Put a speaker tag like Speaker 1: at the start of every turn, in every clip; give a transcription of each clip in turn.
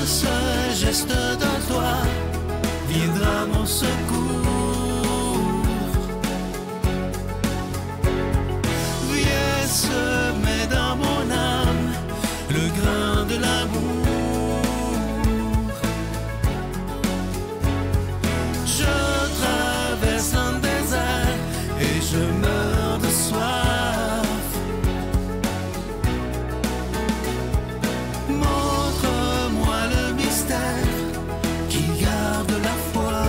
Speaker 1: Un seul geste de toi viendra mon secours. Viens semer dans mon âme le grain de l'amour. Je traverse un désert et je meurs de soif. Montre-moi le mystère qui garde la foi.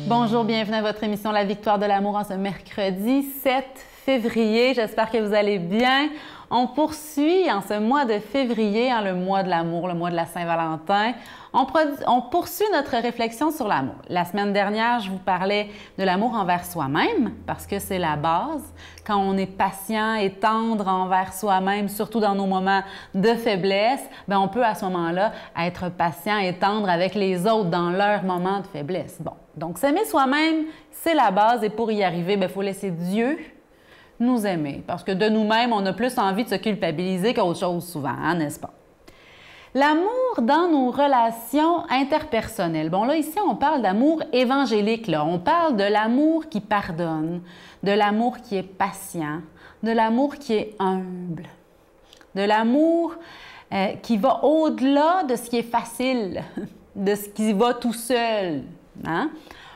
Speaker 2: Bonjour, bienvenue à votre émission La Victoire de l'amour en ce mercredi 7 février. J'espère que vous allez bien. On poursuit en ce mois de février, le mois de l'amour, le mois de la Saint-Valentin. On poursuit notre réflexion sur l'amour. La semaine dernière, je vous parlais de l'amour envers soi-même parce que c'est la base. Quand on est patient et tendre envers soi-même, surtout dans nos moments de faiblesse, bien, on peut à ce moment-là être patient et tendre avec les autres dans leurs moments de faiblesse. Bon, donc s'aimer soi-même, c'est la base et pour y arriver, il faut laisser Dieu nous aimer. Parce que de nous-mêmes, on a plus envie de se culpabiliser qu'autre chose souvent, hein, n'est-ce pas? L'amour dans nos relations interpersonnelles. Bon, là, ici, on parle d'amour évangélique, là. On parle de l'amour qui pardonne, de l'amour qui est patient, de l'amour qui est humble, de l'amour qui va au-delà de ce qui est facile, de ce qui va tout seul, hein?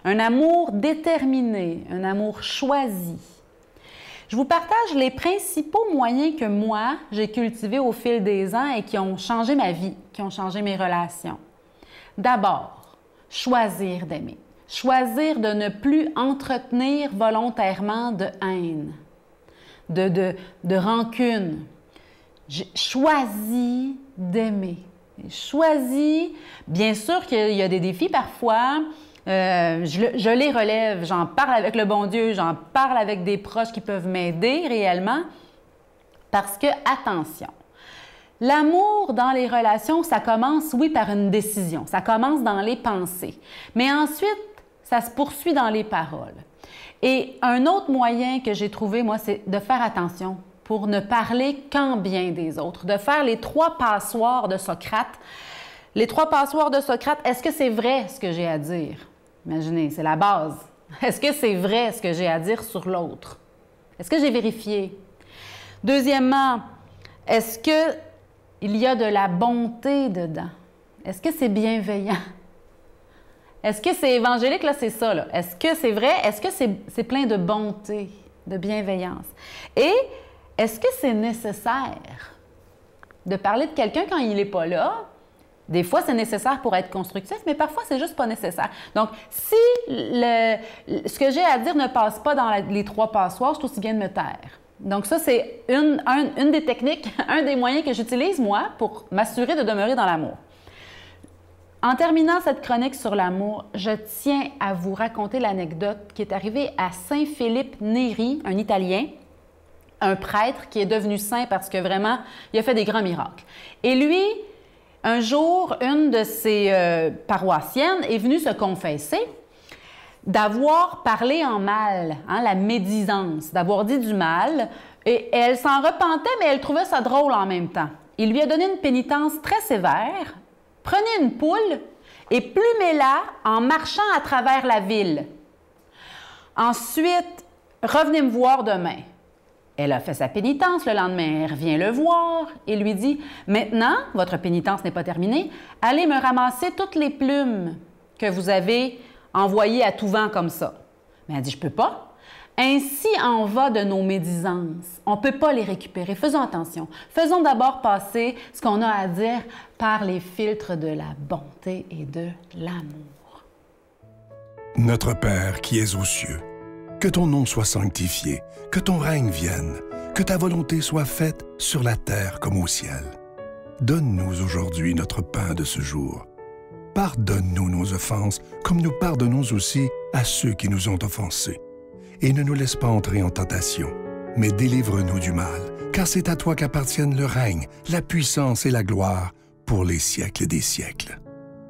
Speaker 2: Un amour déterminé, un amour choisi. Je vous partage les principaux moyens que moi, j'ai cultivés au fil des ans et qui ont changé ma vie, qui ont changé mes relations. D'abord, choisir d'aimer. Choisir de ne plus entretenir volontairement de haine, de rancune. J'ai choisi d'aimer. Choisi, bien sûr qu'il y a des défis parfois. Je les relève, j'en parle avec le bon Dieu, j'en parle avec des proches qui peuvent m'aider réellement parce que, attention, l'amour dans les relations, ça commence, oui, par une décision, ça commence dans les pensées, mais ensuite, ça se poursuit dans les paroles. Et un autre moyen que j'ai trouvé, moi, c'est de faire attention pour ne parler qu'en bien des autres, de faire les 3 passoires de Socrate. Les 3 passoires de Socrate, est-ce que c'est vrai ce que j'ai à dire? Imaginez, c'est la base. Est-ce que c'est vrai ce que j'ai à dire sur l'autre? Est-ce que j'ai vérifié? Deuxièmement, est-ce qu'il y a de la bonté dedans? Est-ce que c'est bienveillant? Est-ce que c'est évangélique? Là, c'est ça. Là. Est-ce que c'est vrai? Est-ce que c'est plein de bonté, de bienveillance? Et est-ce que c'est nécessaire de parler de quelqu'un quand il n'est pas là? Des fois, c'est nécessaire pour être constructif, mais parfois, c'est juste pas nécessaire. Donc, si ce que j'ai à dire ne passe pas dans les 3 passoires, c'est aussi bien de me taire. Donc, ça, c'est une des techniques, un des moyens que j'utilise, moi, pour m'assurer de demeurer dans l'amour. En terminant cette chronique sur l'amour, je tiens à vous raconter l'anecdote qui est arrivée à Saint Philippe Néri, un Italien, un prêtre qui est devenu saint parce que vraiment, il a fait des grands miracles. Et lui, un jour, une de ses paroissiennes est venue se confesser d'avoir parlé en mal, hein, la médisance, d'avoir dit du mal. Et elle s'en repentait, mais elle trouvait ça drôle en même temps. Il lui a donné une pénitence très sévère. Prenez une poule et plumez-la en marchant à travers la ville. Ensuite, revenez me voir demain. Elle a fait sa pénitence, le lendemain, elle revient le voir et lui dit « Maintenant, votre pénitence n'est pas terminée, allez me ramasser toutes les plumes que vous avez envoyées à tout vent comme ça. » Mais elle dit « Je ne peux pas. » Ainsi en va de nos médisances. On ne peut pas les récupérer. Faisons attention. Faisons d'abord passer ce qu'on a à dire par les filtres de la bonté et de l'amour.
Speaker 3: Notre Père qui es aux cieux, que ton nom soit sanctifié, que ton règne vienne, que ta volonté soit faite sur la terre comme au ciel. Donne-nous aujourd'hui notre pain de ce jour. Pardonne-nous nos offenses, comme nous pardonnons aussi à ceux qui nous ont offensés. Et ne nous laisse pas entrer en tentation, mais délivre-nous du mal, car c'est à toi qu'appartiennent le règne, la puissance et la gloire pour les siècles des siècles.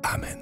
Speaker 3: Amen.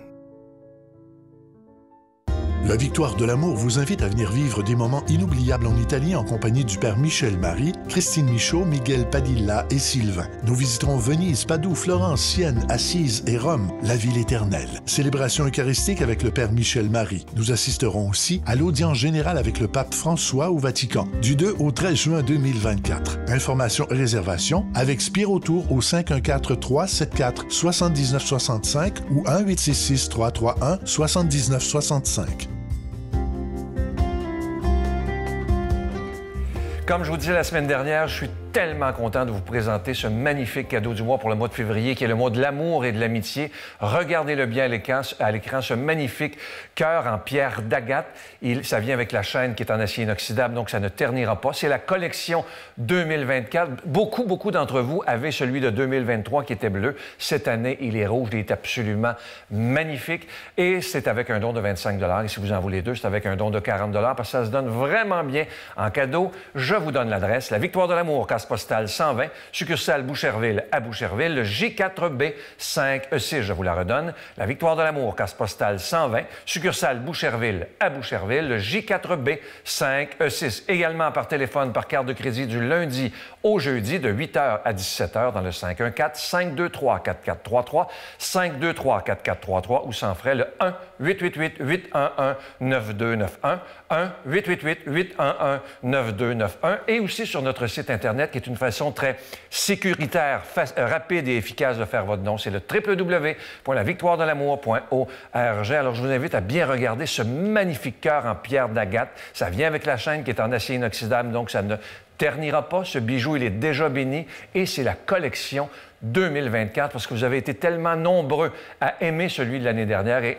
Speaker 4: La Victoire de l'amour vous invite à venir vivre des moments inoubliables en Italie en compagnie du Père Michel Marie, Christine Michaud, Miguel Padilla et Sylvain. Nous visiterons Venise, Padoue, Florence, Sienne, Assise et Rome, la ville éternelle. Célébration eucharistique avec le Père Michel Marie. Nous assisterons aussi à l'audience générale avec le Pape François au Vatican, du 2 au 13 juin 2024. Informations et réservations avec Spiro Tour au 514-374-7965 ou 1-866-331-7965.
Speaker 5: Comme je vous disais la semaine dernière, je suis tellement content de vous présenter ce magnifique cadeau du mois pour le mois de février, qui est le mois de l'amour et de l'amitié. Regardez-le bien à l'écran, ce magnifique cœur en pierre d'agate. Ça vient avec la chaîne qui est en acier inoxydable, donc ça ne ternira pas. C'est la collection 2024. Beaucoup d'entre vous avaient celui de 2023 qui était bleu. Cette année, il est rouge. Il est absolument magnifique. Et c'est avec un don de 25 $. Et si vous en voulez deux, c'est avec un don de 40 $, parce que ça se donne vraiment bien en cadeau. Je vous donne l'adresse. La Victoire de l'amour, case postale 120, succursale Boucherville à Boucherville, le J4B 5E6. Je vous la redonne. La Victoire de l'amour, case postale 120, succursale Boucherville à Boucherville, le J4B 5E6. Également par téléphone, par carte de crédit du lundi au jeudi de 8h à 17h dans le 514-523-4433, 523-4433 ou sans frais le 1-888-811-9291, 1-888-811-9291 et aussi sur notre site Internet qui est une façon très sécuritaire, rapide et efficace de faire votre don. C'est le www.lavictoiredelamour.org. Alors, je vous invite à bien regarder ce magnifique cœur en pierre d'agate. Ça vient avec la chaîne qui est en acier inoxydable, donc ça ne ternira pas. Ce bijou, il est déjà béni et c'est la collection 2024 parce que vous avez été tellement nombreux à aimer celui de l'année dernière et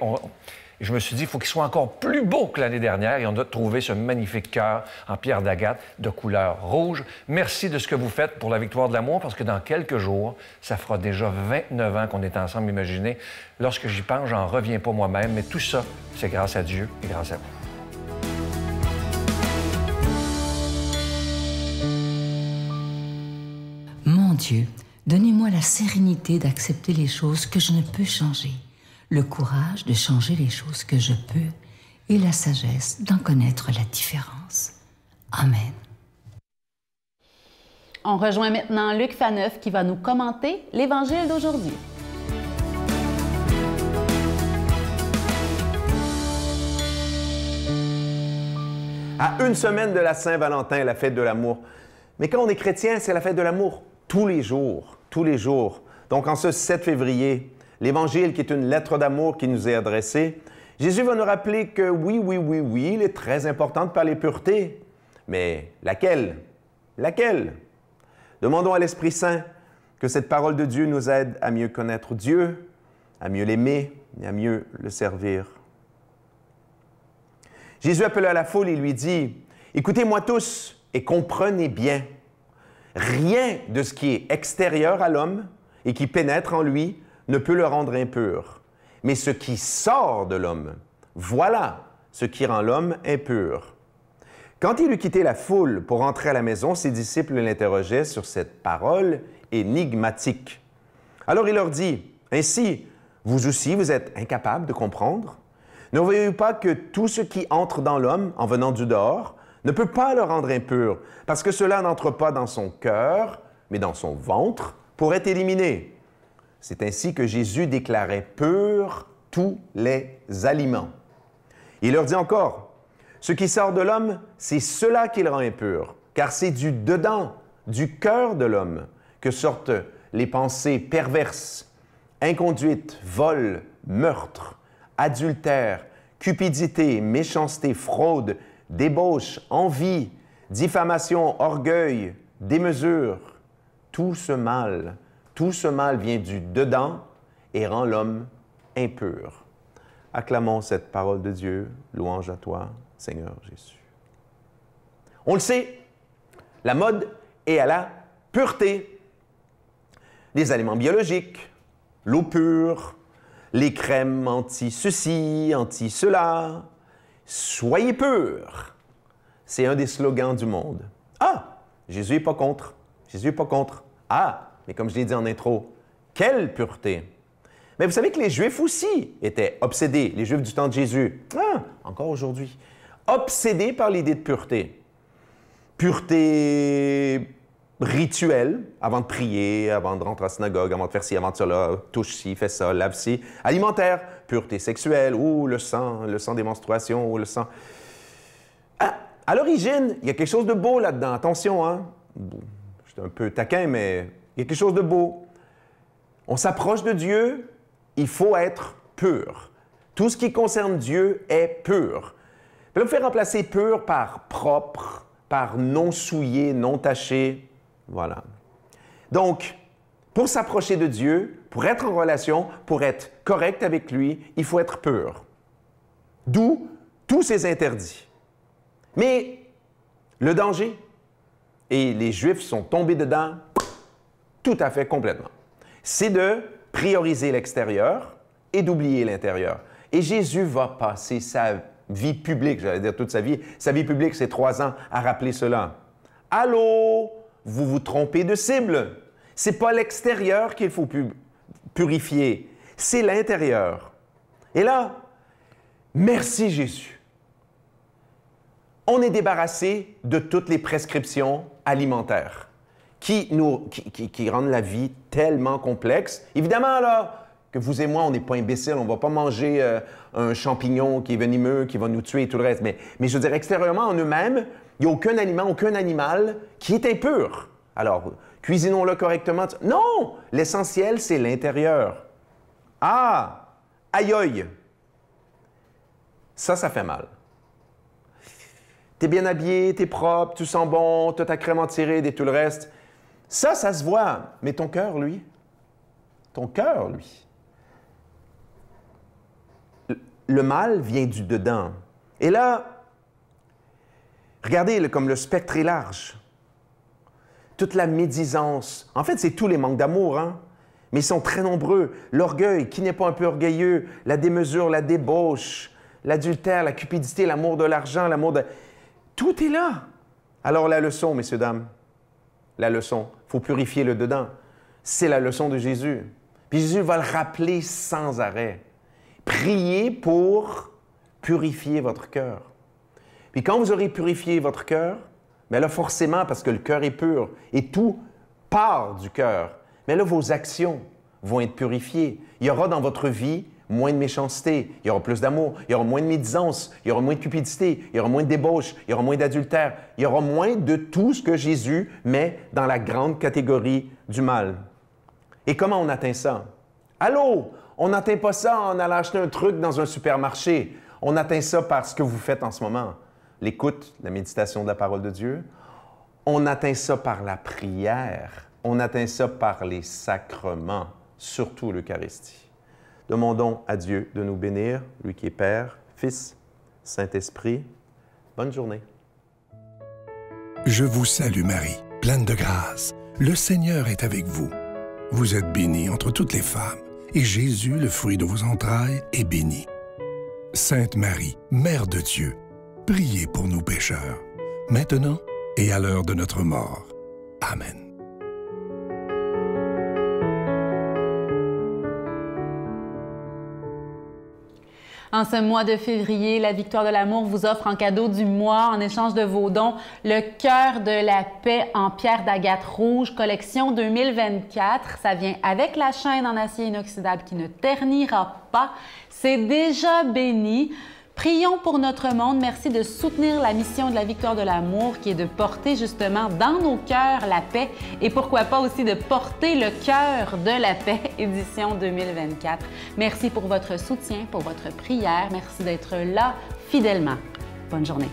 Speaker 5: je me suis dit, il faut qu'il soit encore plus beau que l'année dernière et on a trouvé ce magnifique cœur en pierre d'agate de couleur rouge. Merci de ce que vous faites pour la Victoire de l'amour parce que dans quelques jours, ça fera déjà 29 ans qu'on est ensemble. Imaginez, lorsque j'y pense, j'en reviens pas moi-même, mais tout ça, c'est grâce à Dieu et grâce à vous.
Speaker 6: Mon Dieu, donnez-moi la sérénité d'accepter les choses que je ne peux changer, le courage de changer les choses que je peux et la sagesse d'en connaître la différence. Amen.
Speaker 2: On rejoint maintenant Luc Faneuf qui va nous commenter l'Évangile d'aujourd'hui.
Speaker 7: À une semaine de la Saint-Valentin, la fête de l'amour. Mais quand on est chrétien, c'est la fête de l'amour tous les jours, tous les jours. Donc en ce 7 février, l'Évangile qui est une lettre d'amour qui nous est adressée, Jésus va nous rappeler que oui, il est très important de parler pureté. Mais laquelle? Laquelle? Demandons à l'Esprit Saint que cette parole de Dieu nous aide à mieux connaître Dieu, à mieux l'aimer et à mieux le servir. Jésus appela la foule et lui dit, « Écoutez-moi tous et comprenez bien. Rien de ce qui est extérieur à l'homme et qui pénètre en lui ne peut le rendre impur. Mais ce qui sort de l'homme, voilà ce qui rend l'homme impur. » Quand il eut quitté la foule pour entrer à la maison, ses disciples l'interrogeaient sur cette parole énigmatique. Alors il leur dit, « Ainsi, vous aussi, vous êtes incapables de comprendre? Ne voyez-vous pas que tout ce qui entre dans l'homme en venant du dehors ne peut pas le rendre impur, parce que cela n'entre pas dans son cœur, mais dans son ventre, pour être éliminé. » C'est ainsi que Jésus déclarait purs tous les aliments. Il leur dit encore, « Ce qui sort de l'homme, c'est cela qui le rend impur, car c'est du dedans, du cœur de l'homme, que sortent les pensées perverses, inconduites, vol, meurtre, adultère, cupidité, méchanceté, fraude, débauche, envie, diffamation, orgueil, démesure. Tout ce mal vient du dedans et rend l'homme impur. » Acclamons cette parole de Dieu. Louange à toi, Seigneur Jésus. On le sait, la mode est à la pureté. Les aliments biologiques, l'eau pure, les crèmes anti-ceci, anti-cela. Soyez purs. C'est un des slogans du monde. Ah, Jésus n'est pas contre. Jésus n'est pas contre. Ah, mais comme je l'ai dit en intro, quelle pureté! Mais vous savez que les Juifs aussi étaient obsédés, les Juifs du temps de Jésus, encore aujourd'hui, obsédés par l'idée de pureté. Pureté rituelle, avant de prier, avant de rentrer à la synagogue, avant de faire ci, avant de cela, touche ci, fais ça, lave ci. Alimentaire, pureté sexuelle, ou le sang des menstruations, ou le sang... À l'origine, il y a quelque chose de beau là-dedans. Attention, hein? Je suis un peu taquin, mais il y a quelque chose de beau. On s'approche de Dieu, il faut être pur. Tout ce qui concerne Dieu est pur. Puis là, vous faites remplacer pur par propre, par non souillé, non taché. Voilà. Donc, pour s'approcher de Dieu, pour être en relation, pour être correct avec lui, il faut être pur. D'où tous ces interdits. Mais le danger, et les Juifs sont tombés dedans tout à fait complètement, c'est de prioriser l'extérieur et d'oublier l'intérieur. Et Jésus va passer sa vie publique, j'allais dire toute sa vie publique, c'est 3 ans, à rappeler cela. Allô, vous vous trompez de cible. C'est pas l'extérieur qu'il faut purifier, c'est l'intérieur. Et là, merci Jésus. On est débarrassé de toutes les prescriptions alimentaires qui rendent la vie tellement complexe. Évidemment, là, que vous et moi, on n'est pas imbéciles, on ne va pas manger un champignon qui est venimeux, qui va nous tuer et tout le reste. Mais je veux dire, extérieurement, en eux-mêmes, il n'y a aucun aliment, aucun animal qui est impur. Alors, cuisinons-le correctement. Non! L'essentiel, c'est l'intérieur. Ah! Aïe aïe! Ça fait mal. T'es bien habillé, t'es propre, tu sens bon, t'as ta crème anti-rides et tout le reste. Ça se voit. Mais ton cœur, lui? Ton cœur, lui? Le mal vient du dedans. Et là, regardez comme le spectre est large. Toute la médisance. En fait, c'est tous les manques d'amour, hein? Mais ils sont très nombreux. L'orgueil, qui n'est pas un peu orgueilleux? La démesure, la débauche, l'adultère, la cupidité, l'amour de l'argent, l'amour de... Tout est là. Alors la leçon, messieurs, dames, la leçon, il faut purifier le dedans. C'est la leçon de Jésus. Puis Jésus va le rappeler sans arrêt. Priez pour purifier votre cœur. Puis quand vous aurez purifié votre cœur, bien là, forcément, parce que le cœur est pur et tout part du cœur, mais là, vos actions vont être purifiées. Il y aura dans votre vie moins de méchanceté, il y aura plus d'amour, il y aura moins de médisance, il y aura moins de cupidité, il y aura moins de débauche, il y aura moins d'adultère, il y aura moins de tout ce que Jésus met dans la grande catégorie du mal. Et comment on atteint ça? Allô? On n'atteint pas ça en allant acheter un truc dans un supermarché. On atteint ça par ce que vous faites en ce moment. L'écoute, la méditation de la parole de Dieu. On atteint ça par la prière. On atteint ça par les sacrements, surtout l'Eucharistie. Demandons à Dieu de nous bénir, lui qui est Père, Fils, Saint-Esprit. Bonne journée.
Speaker 3: Je vous salue Marie, pleine de grâce. Le Seigneur est avec vous. Vous êtes bénie entre toutes les femmes, et Jésus, le fruit de vos entrailles, est béni. Sainte Marie, Mère de Dieu, priez pour nous pécheurs, maintenant et à l'heure de notre mort. Amen.
Speaker 2: En ce mois de février, la Victoire de l'amour vous offre en cadeau du mois, en échange de vos dons, le Cœur de la paix en pierre d'agate rouge, collection 2024. Ça vient avec la chaîne en acier inoxydable qui ne ternira pas. C'est déjà béni. Prions pour notre monde. Merci de soutenir la mission de la Victoire de l'amour qui est de porter justement dans nos cœurs la paix et pourquoi pas aussi de porter le cœur de la paix, édition 2024. Merci pour votre soutien, pour votre prière. Merci d'être là fidèlement. Bonne journée.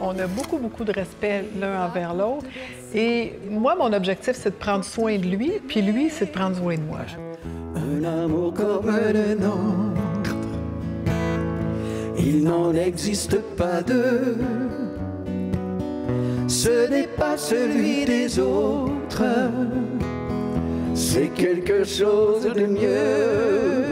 Speaker 8: On a beaucoup de respect l'un envers l'autre. Et moi, mon objectif, c'est de prendre soin de lui, puis lui, c'est de prendre soin de moi.
Speaker 1: Un amour comme le nôtre, il n'en existe pas deux. Ce n'est pas celui des autres, c'est quelque chose de mieux.